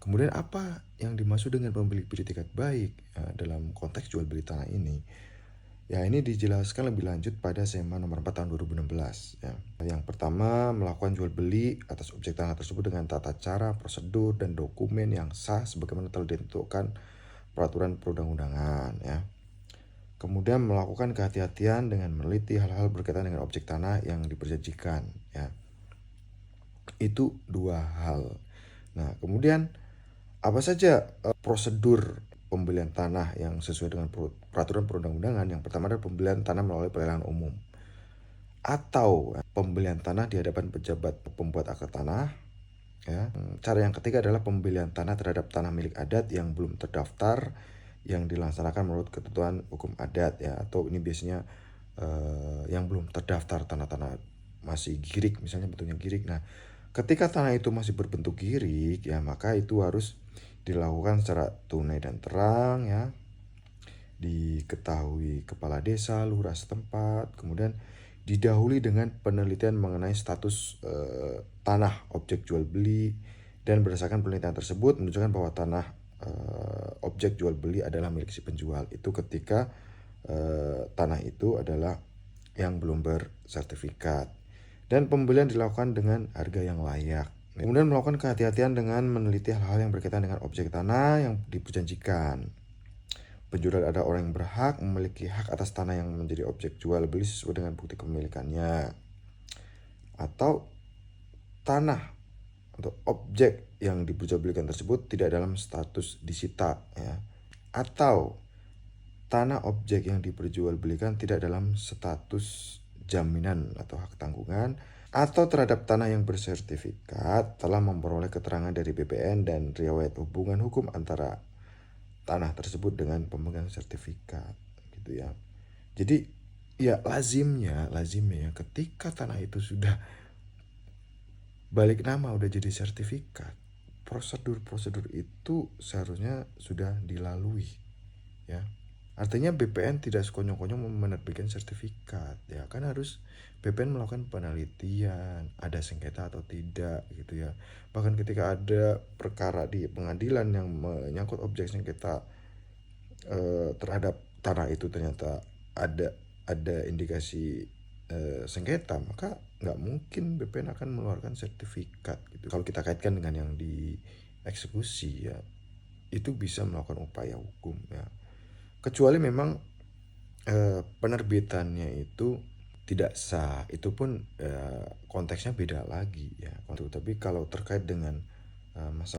Kemudian apa yang dimaksud dengan pembeli beretikat baik dalam konteks jual beli tanah ini? Ya, ini dijelaskan lebih lanjut pada SEMA nomor 4 tahun 2016 ya. Yang pertama, melakukan jual beli atas objek tanah tersebut dengan tata cara, prosedur, dan dokumen yang sah sebagaimana telah ditentukan peraturan perundang-undangan ya. Kemudian melakukan kehati-hatian dengan meneliti hal-hal berkaitan dengan objek tanah yang diperjanjikan ya. Itu dua hal. Nah, kemudian apa saja prosedur pembelian tanah yang sesuai dengan peraturan perundang-undangan? Yang pertama adalah pembelian tanah melalui pelelangan umum atau pembelian tanah di hadapan pejabat pembuat akta tanah ya. Cara yang ketiga adalah pembelian tanah terhadap tanah milik adat yang belum terdaftar yang dilaksanakan menurut ketentuan hukum adat ya, atau ini biasanya yang belum terdaftar, tanah-tanah masih girik misalnya, bentuknya girik. Nah, ketika tanah itu masih berbentuk girik ya, maka itu harus dilakukan secara tunai dan terang ya, diketahui kepala desa, lurah setempat, kemudian didahului dengan penelitian mengenai status tanah objek jual beli, dan berdasarkan penelitian tersebut menunjukkan bahwa tanah objek jual beli adalah milik si penjual. Itu ketika tanah itu adalah yang belum bersertifikat, dan pembelian dilakukan dengan harga yang layak. Kemudian melakukan kehati-hatian dengan meneliti hal-hal yang berkaitan dengan objek tanah yang diperjanjikan. Penjual adalah orang yang berhak memiliki hak atas tanah yang menjadi objek jual beli sesuai dengan bukti kepemilikannya. Atau tanah atau objek yang diperjualbelikan tersebut tidak dalam status disita ya. Atau tanah objek yang diperjualbelikan tidak dalam status jaminan atau hak tanggungan, atau terhadap tanah yang bersertifikat telah memperoleh keterangan dari BPN dan riwayat hubungan hukum antara tanah tersebut dengan pemegang sertifikat gitu ya. Jadi ya lazimnya ya, ketika tanah itu sudah balik nama, udah jadi sertifikat, prosedur-prosedur itu seharusnya sudah dilalui ya. Artinya BPN tidak sekonyong-konyong menerbitkan sertifikat ya, kan harus BPN melakukan penelitian, ada sengketa atau tidak gitu ya. Bahkan ketika ada perkara di pengadilan yang menyangkut objek sengketa terhadap tanah itu, ternyata ada indikasi sengketa, maka nggak mungkin BPN akan mengeluarkan sertifikat gitu. Kalau kita kaitkan dengan yang dieksekusi ya, itu bisa melakukan upaya hukum ya. Kecuali memang penerbitannya itu tidak sah, itu pun konteksnya beda lagi ya. Tapi kalau terkait dengan masalah